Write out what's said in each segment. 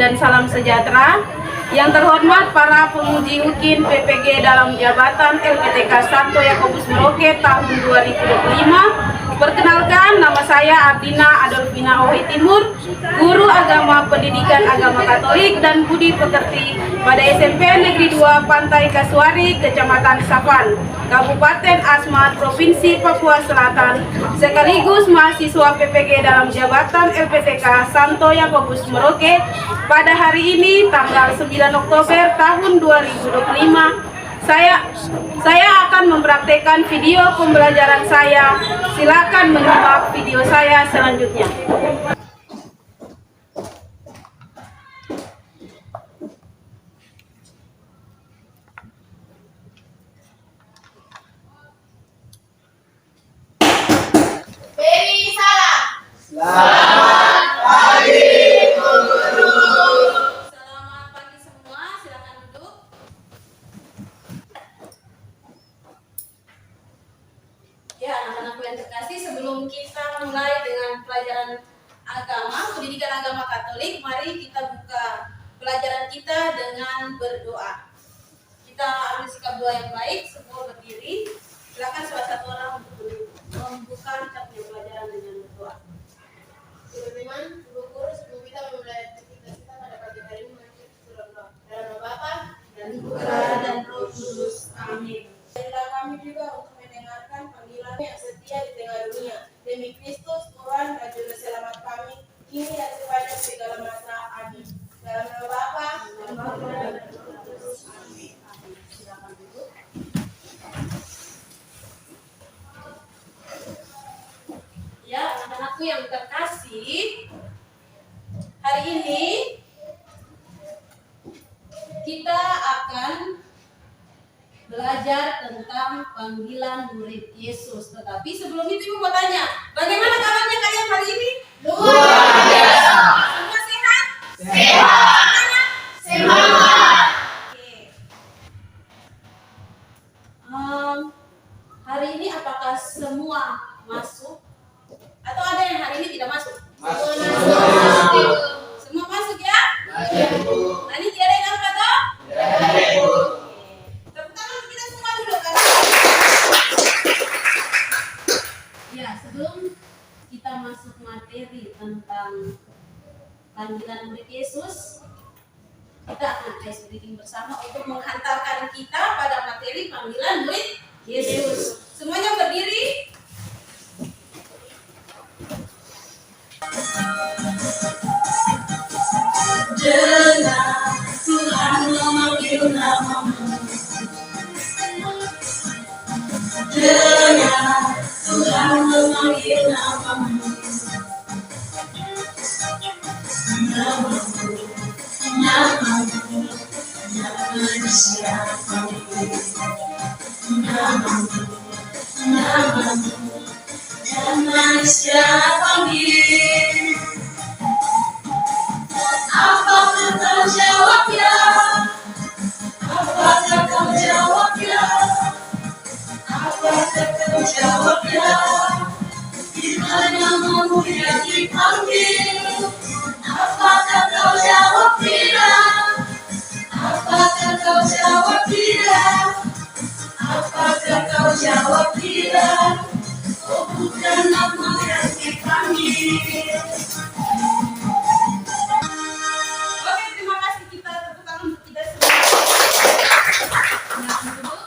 dan salam sejahtera. Yang terhormat para penguji UKIN PPG dalam jabatan LPTK Santo Yakobus Merauke tahun 2025. Perkenalkan, nama saya Ardina Adolfina Ohi Timur, guru agama pendidikan agama Katolik dan budi pekerti pada SMP Negeri 2 Pantai Kasuari, Kecamatan Sapan, Kabupaten Asmat, Provinsi Papua Selatan, sekaligus mahasiswa PPG dalam jabatan LPTK Santo Yakobus Merauke pada hari ini tanggal 9 Oktober tahun 2025. Saya akan mempraktekkan video pembelajaran saya. Silakan menyimak video saya selanjutnya. Beri salam. Selamat pagi, Bu Guru. Selamat pagi semua, silakan duduk. Ya, anak-anakku yang terkasih, sebelum kita mulai dengan pelajaran agama, pendidikan agama Katolik, mari kita buka pelajaran kita dengan berdoa. Kita ambil sikap doa yang baik, semua berdiri. Silakan salah satu orang untuk membuka kita punya pelajaran dengan berdoa. Teman-teman, Bu Guru, sebelum kita memulai aktivitas kita pada pagi hari ini, mari kita berdoa. Dalam nama Bapa Dan Putra dan Roh Kudus. Amin. Berilah kami juga untuk mendengarkan panggilan yang setia di tengah dunia. Demi Kristus, Tuhan dan Juru Selamat kami, kini dan sepanjang segala masa. Amin. Dalam nama Bapa dan Putra dan Roh Kudus. Amin. Silakan duduk. Ya, anak-anakku yang terkasih, hari ini kita akan belajar tentang panggilan murid Yesus. Tetapi sebelum itu Ibu mau tanya, bagaimana kabarnya kalian hari ini? Luar biasa. Semua sehat? Sehat. Semangat. Oke. Hari ini apakah semua masuk? Atau ada yang hari ini tidak masuk? Masuk. Semua masuk ya? Masuk, Bu. Tadi tiada yang apa toh? Ya, Bu. Tepuk tangan untuk kita semua dulu kan? Ya, sebelum kita masuk materi tentang panggilan murid Yesus, kita akan ice breaking bersama untuk menghantarkan kita pada materi panggilan murid Yesus. Semuanya berdiri. Dengar Tuhan memanggil namamu. Dengar Tuhan memanggil namamu. Namamu, namamu, nama siapamu. Namamu, namamu, nama siapamu. Apakah kau jawab ya? Apakah kau jawab ya? Apakah kau jawab ya? Bila namamu yang dipanggil, apakah kau jawab tidak? Apakah kau jawab tidak? Apakah kau jawab tidak? Oh, bukan nama yang dipanggil. Oke, terima kasih, kita tepuk tangan untuk kita semua. Silakan duduk.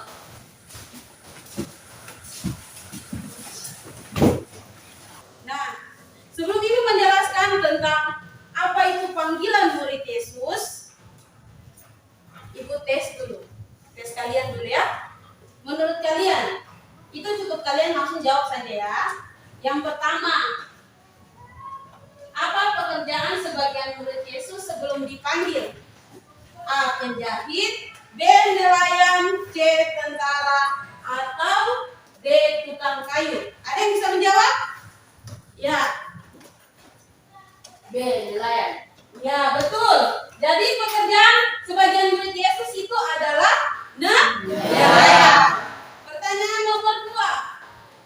Nah, sebelum ini menjelaskan tentang apa itu panggilan murid Yesus, Ibu tes dulu. Tes kalian dulu ya. Menurut kalian, itu cukup kalian langsung jawab saja ya. Yang pertama, apa pekerjaan sebagian murid Yesus sebelum dipanggil? A. Penjahit, B. Nelayan, C. Tentara, atau D. Tukang kayu. Ada yang bisa menjawab? Ya. B. Nelayan. Ya, betul. Jadi pekerjaan sebagian murid Yesus itu adalah nelayan. Pertanyaan nomor 2.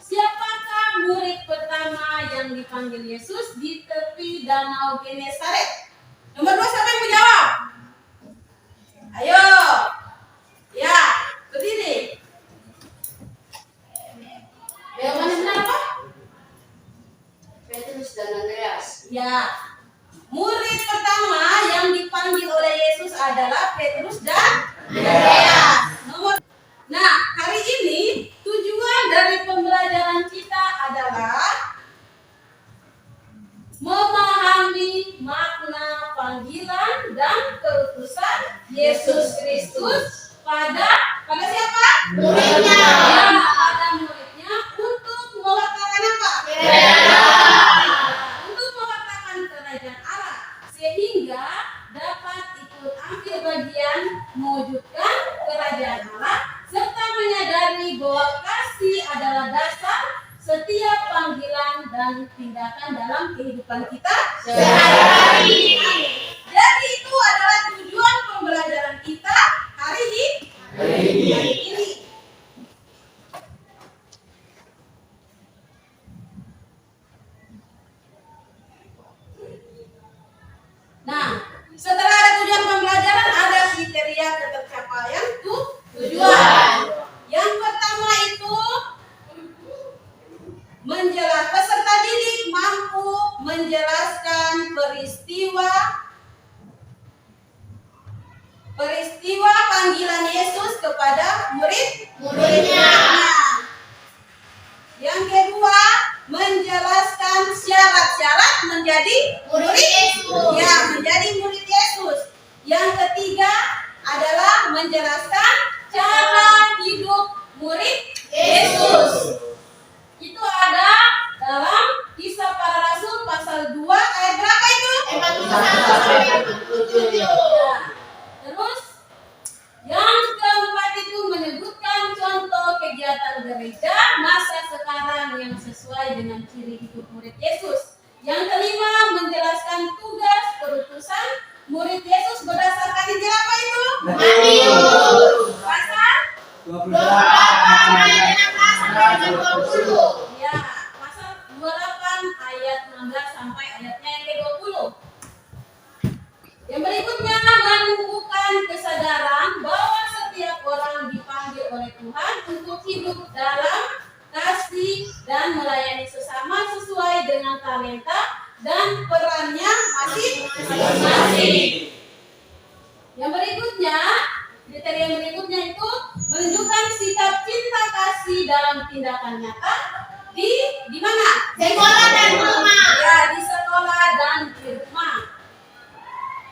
Siapakah murid pertama yang dipanggil Yesus di tepi Danau Genesaret? Nomor 2 siapa yang menjawab? Petrus dan nomor. Nah, hari ini tujuan dari pembelajaran kita adalah memahami makna panggilan dan keutusan Yesus Kristus pada siapa? Muridnya. Ya, pada muridnya untuk mewartakan apa? Untuk mewartakan kerajaan Allah, sehingga dapat ikut ambil bagian mewujudkan kerajaan Allah, serta menyadari bahwa kasih adalah dasar setiap panggilan dan tindakan dalam kehidupan kita sehari-hari. Jadi itu adalah tujuan pembelajaran kita hari ini. Nah, setelah ada tujuan pembelajaran, ada kriteria ketercapaian tujuan. Yang pertama itu peserta didik mampu menjelaskan peristiwa panggilan Yesus kepada muridnya. Yang kedua, menjelaskan syarat-syarat menjadi Murid Yesus. Ya, menjadi murid Yesus. Yang ketiga adalah menjelaskan cara hidup murid Yesus. Itu ada dalam Kisah Para Rasul pasal 2 ayat berapa itu? 41-47. Terus yang keempat itu menyebutkan contoh kegiatan gereja masa sekarang yang sesuai dengan ciri hidup murid Yesus. Yang kelima menjelaskan tugas perutusan murid Yesus berdasarkan Injil apa itu? Matius. Pasal 28 ayat 16-20. Ya, pasal 28 ayat 16 sampai ayatnya yang ke-20. Yang berikutnya menumbuhkan kesadaran bahwa setiap orang dipanggil oleh Tuhan untuk hidup dalam kasih dan melayani sesama sesuai dengan talenta dan perannya masing-masing. Yang berikutnya, kriteria yang berikutnya itu menunjukkan sikap cinta kasih dalam tindakan nyata di mana? Sekolah dan rumah. Ya, di sekolah dan di rumah.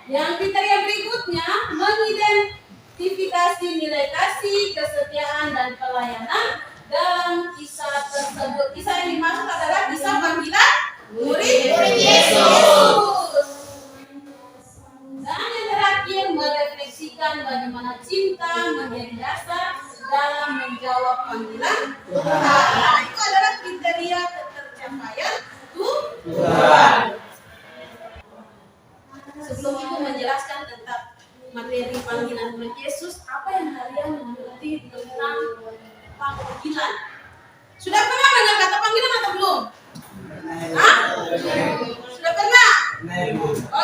Yang kriteria berikutnya mengidentifikasi nilai kasih, kesetiaan dan pelayanan dalam kisah tersebut. Kisah yang dimaksud adalah kisah panggilan murid Yesus. Dan yang terakhir merefleksikan bagaimana cinta menjadi dasar dalam menjawab panggilan Tuhan. Nah, itu adalah kriteria ketercapaian Tuhan. Sebelum ibu menjelaskan tentang materi panggilan murid Yesus, apa yang kalian mengerti tentang panggilan? Sudah pernah dengar kata panggilan atau belum? Hah? Sudah pernah?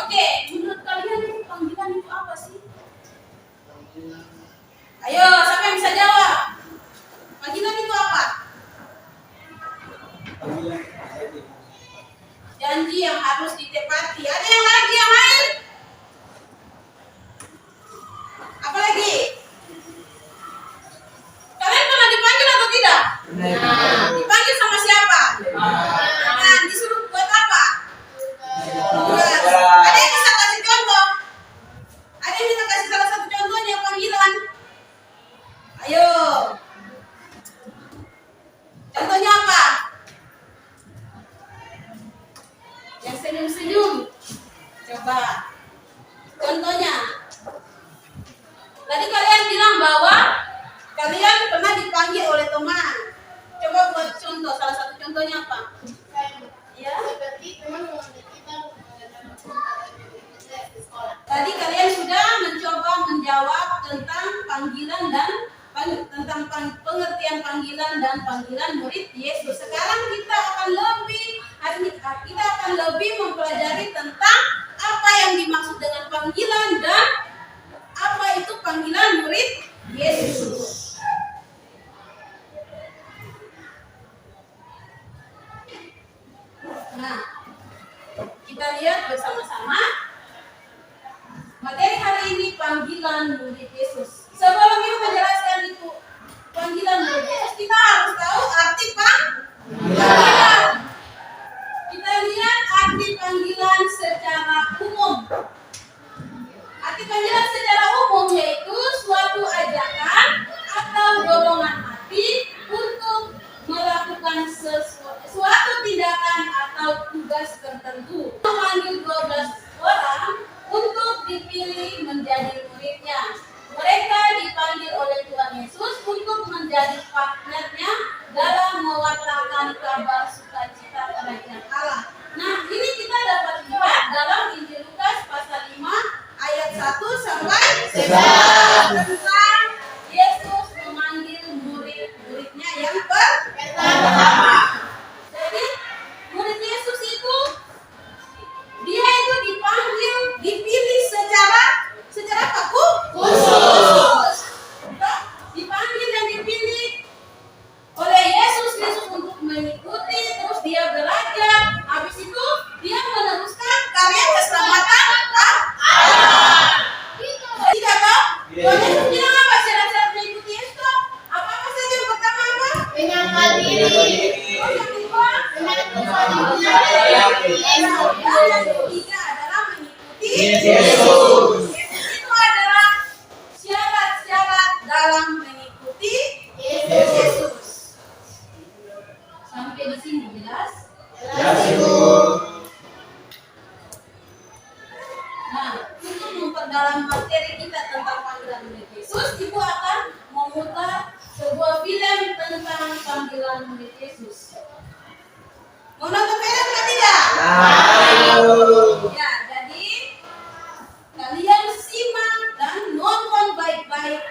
Oke, menurut kalian itu panggilan itu apa sih? Ayo, siapa yang bisa jawab? Panggilan itu apa? Janji yang harus ditepati. Ada yang lagi yang lain? Apa lagi? Kalian pernah dipanggil atau tidak? Dipanggil sama siapa? Nah, disuruh buat apa? Tugas. Ada yang bisa kasih contoh? Ada yang bisa kasih salah satu contohnya panggilan? Ayo. Contohnya apa? Yang senyum-senyum. Coba. Contohnya. Tadi kalian bilang bahwa kalian pernah dipanggil oleh teman. Coba buat contoh, salah satu contohnya apa? Ya. Seperti teman kita di sekolah. Tadi kalian sudah mencoba menjawab tentang panggilan dan tentang pengertian panggilan dan panggilan murid Yesus. Sekarang kita akan lebih mempelajari tentang apa yang dimaksud dengan panggilan dan apa itu panggilan murid Yesus. Nah, kita lihat bersama-sama materi hari ini panggilan murid menjadi partnernya dalam mewartakan kabar sukacita kerajaan Allah. Nah, ini kita dapat lihat dalam Injil Lukas pasal 5 ayat 1 sampai 11 tentang Yesus memanggil murid-muridnya yang pertama. Jadi, murid Yesus itu dia itu dipanggil, dipilih secara apa? Khusus. Dipanggil dan dipilih oleh Yesus untuk mengikuti, terus dia belajar. Habis itu dia meneruskan karya keselamatan Allah. Tidak toh? Tuhan Yesus bilang apa syarat-syarat mengikuti Yesus? Apa saja yang pertama apa? Menyangkal diri. Yang kedua, Menyatukan diri. yang ketiga adalah mengikuti Yesus. Itu adalah syarat-syarat dalam mengikuti Yesus. Yesus. Sampai di sini jelas? Nah, untuk memperdalam materi kita tentang panggilan murid Yesus, Ibu akan memutar sebuah film tentang panggilan murid Yesus. Mau nonton film atau tidak? Ya, jadi kalian simak dan nonton baik-baik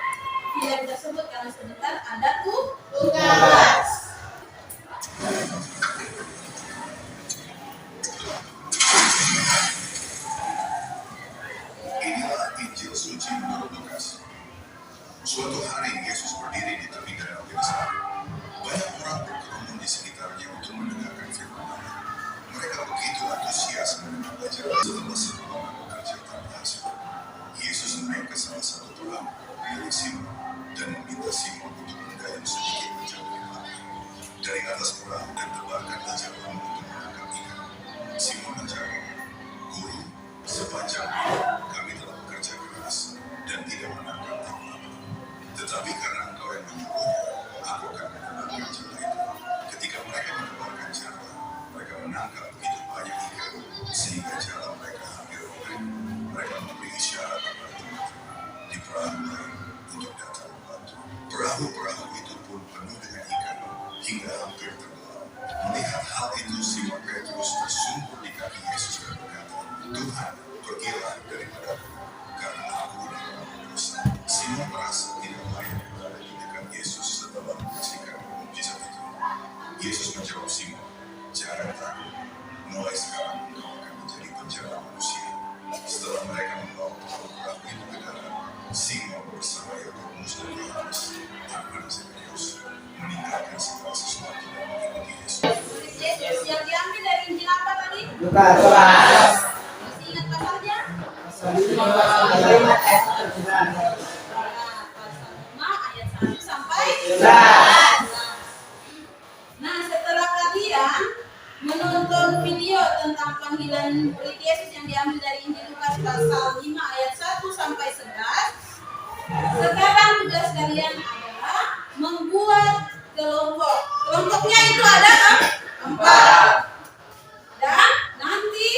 film tersebut karena sebentar ada tugas. Inilah Injil suci menurut Lukas. Suatu hari Yesus berdiri di tepi danau Genesaret. Banyak orang berkerumun di sekitarnya untuk mendengarkan firman Allah. Mereka begitu antusias mendengar ajaran. Setelah sebelumnya bekerja tanpa hasil, Yesus naik ke salah satu perahu milik Simon dan meminta Simon untuk menggayung sedikit menjauh dari api. Dari atas perahu dan tebarkanlah jarum untuk menangkap ikan. Simon menjawab, "Guru, sepanjang hari kami telah bekerja keras dan tidak menangkap apa-apa. Tetapi karena engkau yang menyuruhnya, aku akan menebarkan jala itu." Ketika mereka menebarkan jala, mereka menangkap begitu banyak ikan sehingga jala mereka hampir robek. Mereka memberi isyarat kepada teman-teman di perahu lain untuk datang membantu. Perahu-perahu itu pun penuh dengan ikan hingga hampir tenggelam. Melihat hal itu, Simon Petrus tersungkur di kaki Yesus dan berkata, "Tuhan, pergilah daripadaku, karena aku ini orang berdosa." Simon merasa tidak layak berada di dekat Yesus setelah menyaksikan mukjizat itu. Yesus menjawab Simon, "Jangan takut, mulai sekarang engkau akan menjadi penjala manusia." Setelah mereka membawa perahu itu ke darat, Simon bersama Yakobus dan Yohanes, anak Zebedeus, meninggalkan segala sesuatu dan mengikuti Yesus. Murid Yesus yang diambil dari Injil apa tadi? Lukas. Masih ingat pasalnya? Pasal 5 ayat 1. Pasal 5 ayat 1 sampai 11. Nah, setelah kalian menonton video tentang panggilan murid Yesus yang diambil dari Injil Lukas pasal 5 ayat 1 sampai 11, sekarang tugas kalian adalah membuat kelompok. Kelompoknya itu ada 4. Dan nanti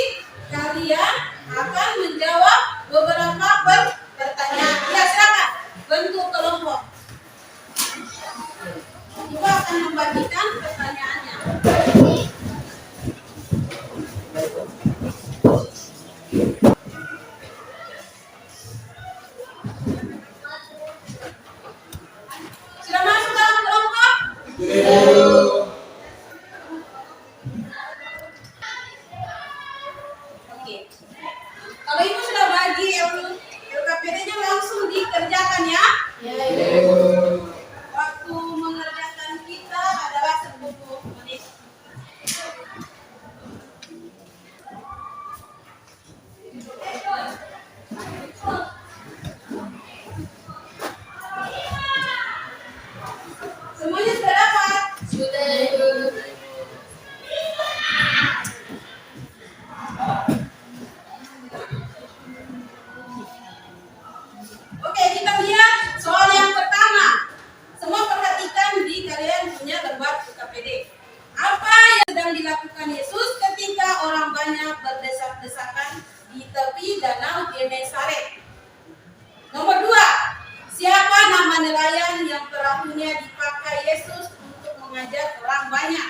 kalian akan menjawab beberapa pertanyaan. Ya, silakan bentuk kelompok. Ibu akan membagikan pertanyaannya. Sudah masuk dalam kelompok? Oke. Kalau ibu sudah bagi LKPD-nya langsung dikerjakan ya. Waktu mengerjakan kita adalah 10 menit. Semuanya sudah dapat? Oke, kita lihat soal yang pertama. Semua perhatikan di kalian punya lembar UKPD. Apa yang sedang dilakukan Yesus ketika orang banyak berdesak-desakan di tepi danau Genesaret? Nomor 2, siapa nama nelayan yang perahunya dipakai Yesus untuk mengajar orang banyak.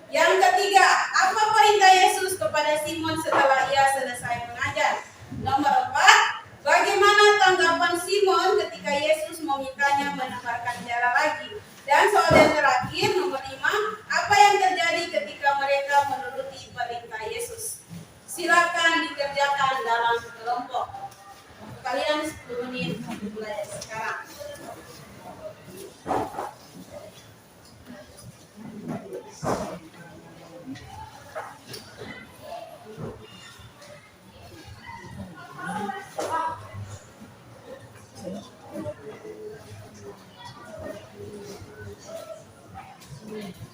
Yang ketiga, apa perintah Yesus kepada Simon setelah ia selesai mengajar? Nomor 4, bagaimana tanggapan Simon ketika Yesus memintanya menebarkan jala lagi? Dan soal yang terakhir, nomor 5, apa yang terjadi ketika mereka menuruti perintah Yesus? Silakan dikerjakan dalam kelompok. Kalian 10 menit mulai sekarang.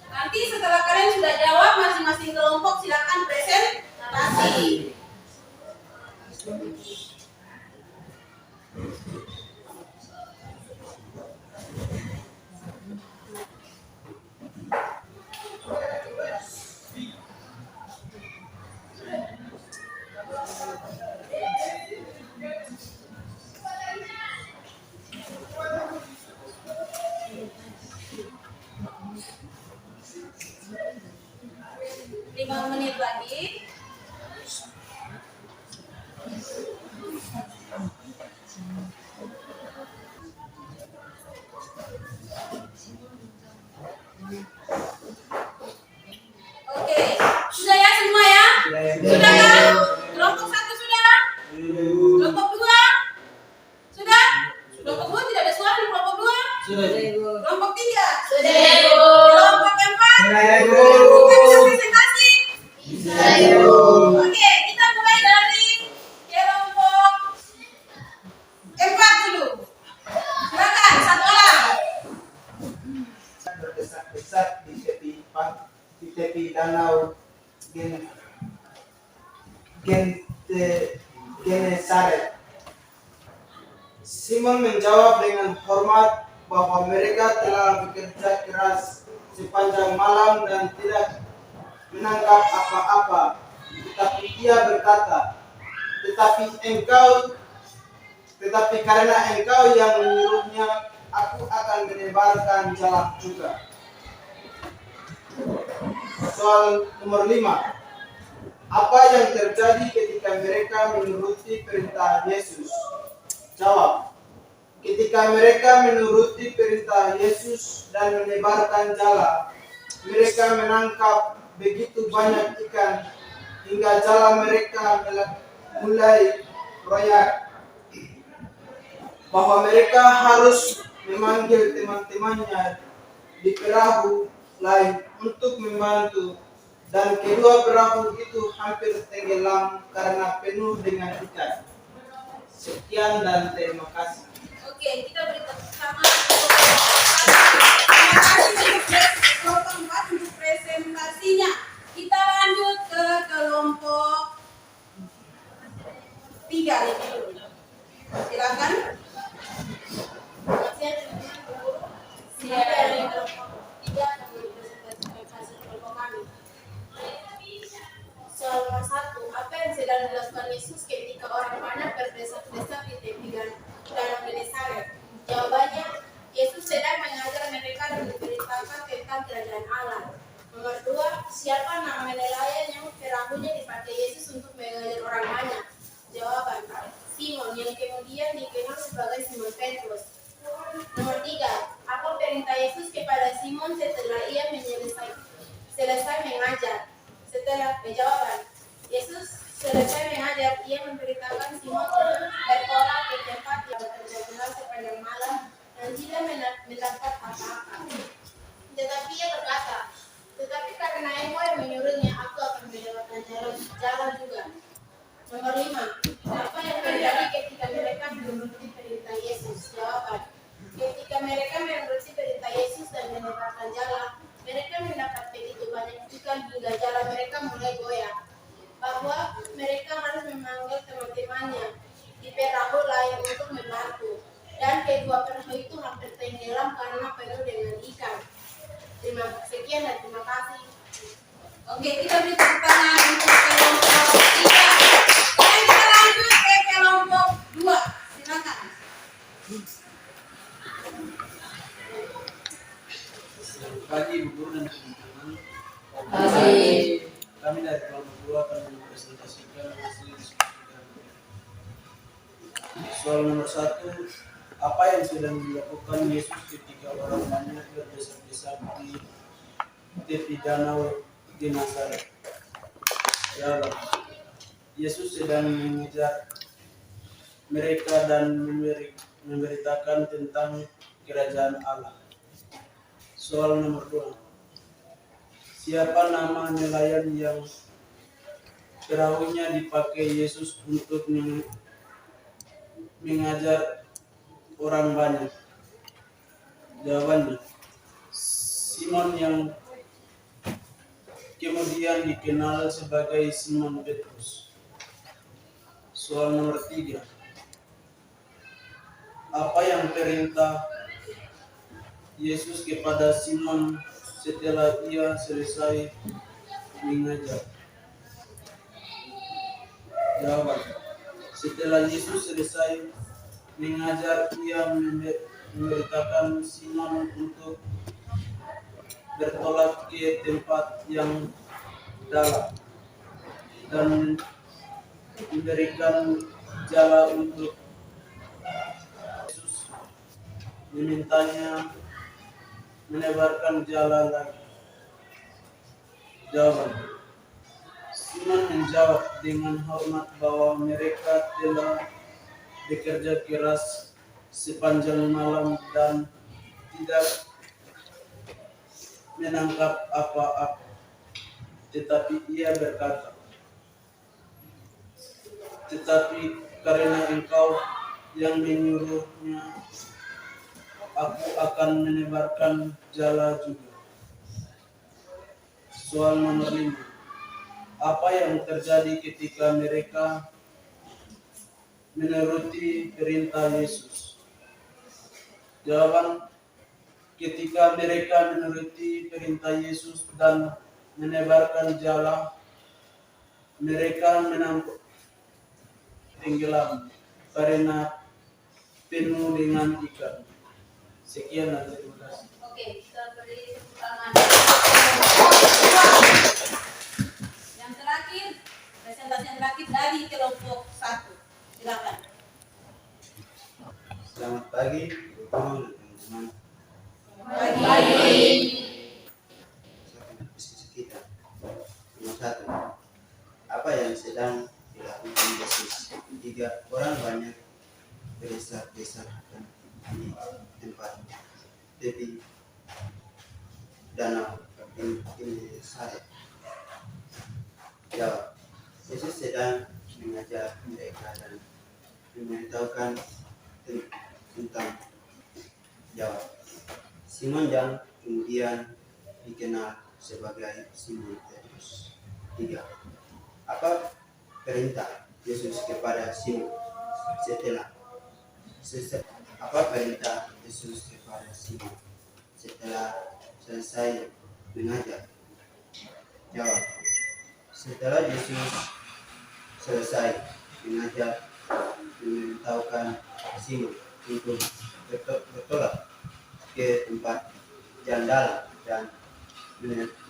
Nanti setelah kalian sudah jawab masing-masing kelompok silakan presentasi. Lima menit lagi. Oke, sudah ya semua ya? Sudah kan? Kelompok 1 sudah? Kelompok 2? Sudah? Kelompok 2 tidak ada suara di kelompok 2? Sudah. Kelompok 3? Sudah, Kelompok 4? Kita bisa presentasi? Oke, kita mulai dari kelompok 4 dulu. Silakan, satu orang. Berdesak-desak di tepi danau Genesaret. Simon menjawab dengan hormat bahwa mereka telah bekerja keras sepanjang malam dan tidak menangkap apa-apa. Tetapi ia berkata, tetapi karena engkau yang menyuruhnya, aku akan menebarkan jala juga. Soal nomor 5. Apa yang terjadi ketika mereka menuruti perintah Yesus? Jawab. Ketika mereka menuruti perintah Yesus dan menebarkan jala, mereka menangkap begitu banyak ikan hingga jala mereka mulai royak, bahwa mereka harus memanggil teman-temannya di perahu lain untuk membantu, dan kedua perahu itu hampir tenggelam karena penuh dengan ikan. Sekian dan terima kasih. Oke, kita beri tepuk tangan untuk terima kasih kelompok 4 untuk presentasinya. Kita lanjut ke kelompok 3. Silakan. Siapa dari kelompok 3 akan presentasi kelompok kami? Soal nomor 1, apa yang sedang dilakukan Yesus ketika orang banyak berdesak-desak di tepi danau Genesaret? Jawabannya, Yesus sedang mengajar mereka dan memberitakan tentang kerajaan Allah. Nomor 2, siapa nama nelayan yang perahunya dipakai Yesus untuk mengajar orang banyak? Jawaban, Simon yang kemudian dikenal sebagai Simon Petrus. Nomor 3, apa perintah Yesus kepada Simon setelah ia selesai mengajar? Setelah jawaban, Yesus selesai mengajar, ia memberitakan Simon untuk bertolak ke tempat yang terjal sepanjang malam dan tidak mendapat apa-apa. Tetapi ia berkata, tetapi karena engkau yang menyuruhnya, aku akan melewatkan jalan juga. Nomor 5, apa yang terjadi ketika mereka menuruti perintah Yesus? Jawaban, ketika mereka menuruti perintah Yesus dan menebarkan jala, mereka mendapat begitu banyak ikan hingga jala mereka mulai goyah, bahwa mereka harus memanggil teman-temannya di perahu lain untuk membantu, dan kedua perahu itu hampir tenggelam karena penuh dengan ikan. Sekian dan terima kasih. Oke, kita beri tepuk tangan untuk kelompok 3. Dan kita lanjut ke kelompok 2. Silakan. pagi Ibu Guru dan teman-teman. Kami dari kelompok 2 akan mempresentasikan hasil diskusi kami. Soal nomor 1, apa yang sedang dilakukan Yesus ketika orang banyak berdesak-desak di tepi danau di Nazaret? Jawab. Yesus sedang mengejar mereka dan memberitakan tentang kerajaan Allah. Soal nomor 2, siapa nama nelayan yang perahunya dipakai Yesus untuk mengajar orang banyak? Jawabannya, Simon yang kemudian dikenal sebagai Simon Petrus. Soal nomor 3, apa yang perintah Yesus kepada Simon setelah ia selesai mengajar? Jawaban, setelah Yesus selesai mengajar, ia memberitakan Simon untuk bertolak ke tempat yang dalam dan memberikan jalan untuk Yesus memintanya menebarkan jalan lagi. Jawaban, Simon menjawab dengan hormat bahwa mereka telah bekerja keras sepanjang malam dan tidak menangkap apa-apa. Tetapi ia berkata, tetapi karena engkau yang menyuruhnya, aku akan menebarkan jala juga. Soal nomor 5, apa yang terjadi ketika mereka menuruti perintah Yesus? Jawaban, ketika mereka menuruti perintah Yesus dan menebarkan jala, mereka tenggelam karena penuh dengan ikan. Sekian dan terima kasih. Oke, kita beri tepuk tangan. Yang terakhir, presentasi yang terakhir dari kelompok 1. Silakan. Selamat pagi, Ibu Guru dan teman-teman. Pagi. Diskusi kita. Nomor 1, apa yang sedang dilakukan Yesus ketika orang banyak berdesak-desakan di tempat tepi danau di Nazaret? Jawab, Yesus sedang mengajar mereka dan memberitahukan tentang. Jawab, Simon yang kemudian dikenal sebagai Simon Petrus. 3, apa perintah Yesus kepada Simon setelah selesai mengajar? Jawab, setelah Yesus selesai mengajar, memberitahukan Simon untuk bertolak ke tempat yang dalam dan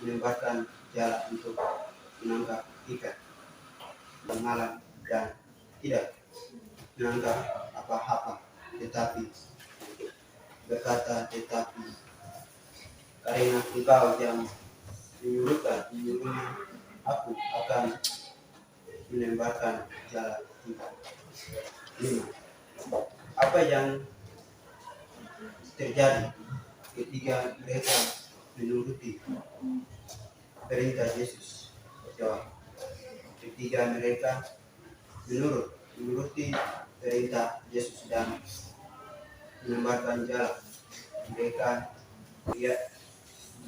menebarkan jalan untuk menangkap ikan. Malam dan tidak menangkap apa-apa, tetapi berkata, tetapi karena engkau yang menyuruhnya, aku akan menebarkan jalan ikan. 5, apa yang terjadi ketika mereka menuruti perintah Yesus? Jawab, ketika mereka menuruti perintah Yesus dan menebarkan jalan, mereka lihat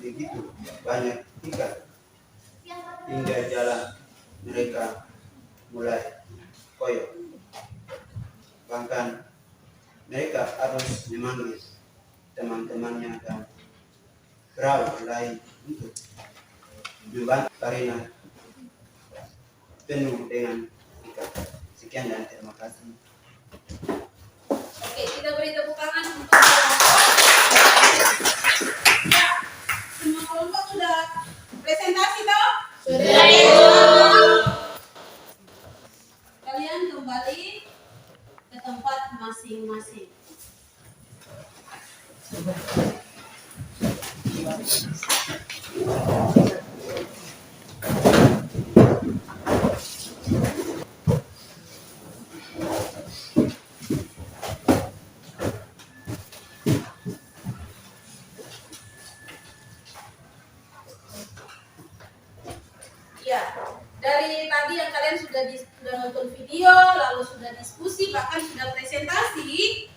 begitu banyak ikan hingga jalan mereka mulai koyak. Bahkan mereka harus memanggil teman-temannya dan perahu lain untuk membantu karena penuh dengan ikan. Sekian dan terima kasih. Oke, kita beri tepuk tangan untuk Ya, dari tadi yang kalian sudah nonton video, lalu sudah diskusi, bahkan sudah presentasi,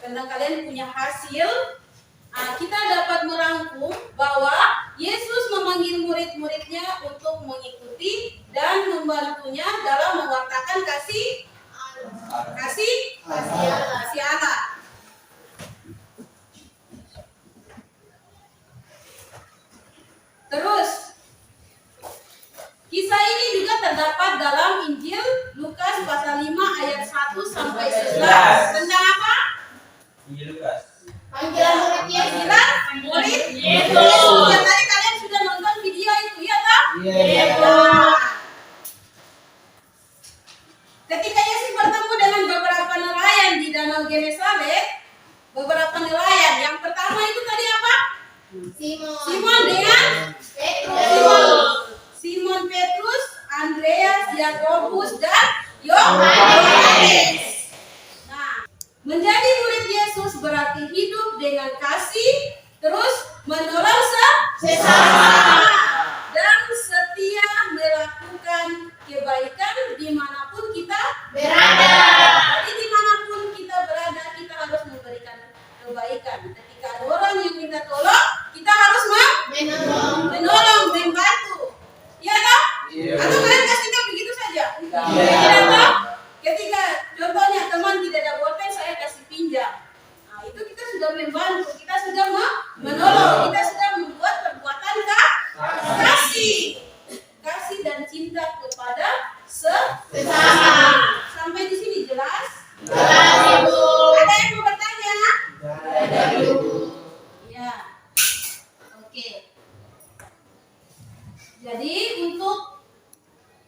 karena kalian punya hasil, kita dapat merangkum bahwa Yesus memanggil murid-muridnya untuk mengikuti dan membantunya dalam mewartakan kasih Allah. Terus, kisah ini juga terdapat dalam Injil Lukas pasal 5 ayat 1 sampai 11. Tentang apa? Injil Lukas. Panggilan murid Yesus. Panggilan murid Yesus. Yang tadi kalian sudah nonton video itu, ya toh? Iya. Nah, ketika Yesus bertemu dengan beberapa nelayan di Danau Genesaret, beberapa nelayan. Yang pertama itu tadi apa? Simon dengan Petrus. Simon Petrus, Andreas, Yakobus, dan Yohanes. Nah, menjadi murid Yesus berarti hidup dengan kasih, terus menolong sesama, dan setia melakukan kebaikan dimanapun kita Berada. Jadi dimanapun kita berada, kita harus memberikan kebaikan. Ketika ada orang yang minta tolong, kita harus menolong, membantu. Iya toh? Iya. Atau kalian kasihkan begitu saja? Iya. Tidak toh? Ketika contohnya teman tidak ada bolpen, saya kasih pinjam. Nah, itu kita sudah membantu, kita sudah menolong, kita sudah membuat perbuatan kasih dan cinta kepada sesama. Sampai di sini jelas? Jelas, Ibu. Ada yang mau bertanya? Ada, Ibu. Ya. Oke. Jadi untuk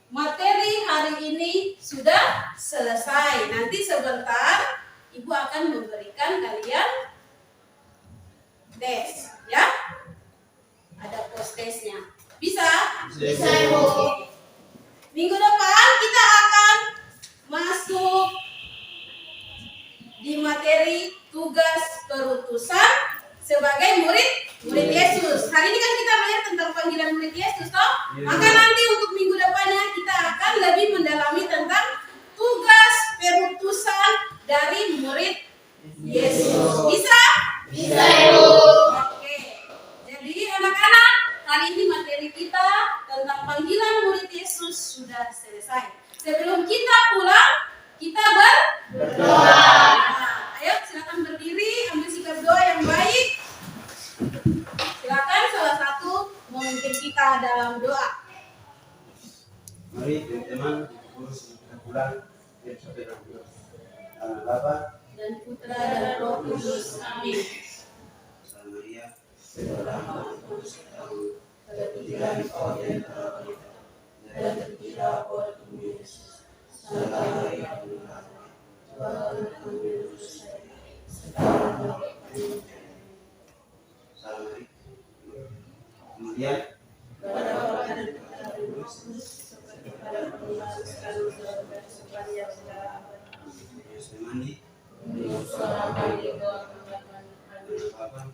materi hari ini sudah selesai. Nanti sebentar Ibu akan memberikan kalian tes, ya. Ada post tesnya. Bisa? Bisa, Ibu. Minggu depan kita akan masuk di materi tugas perutusan sebagai murid Yesus. Hari ini kan kita belajar tentang panggilan murid Yesus, toh? Maka nanti untuk minggu depannya kita akan lebih mendalami tentang tugas perutusan dari murid Yesus. Bisa? Bisa, Ibu. Oke. Jadi anak-anak, hari ini materi kita tentang panggilan murid Yesus sudah selesai. Sebelum kita pulang, kita berdoa. Nah, ayo silakan berdiri, ambil sikap doa yang baik. Silakan salah satu memimpin kita dalam doa. Mari teman-teman urus kita pulang biar sampai rumah. Nama Bapa Dan Putra dan Roh Kudus. Amin. Salam Maria, berdoa untuk selalu tertiga Engkau di antara wanita dan tertiga buat Yesus. Santa Maria Penuh Kasih, Tuhan mengambil dosa sekarang dan waktu Salam Maria. Kemudian Kepada Bapa dan Putra dan Roh Kudus, seperti pada permulaan sekarang dan sepanjang segala abad. Yesus mandi, Di suara kami doa Tuhan. Amin. Bapa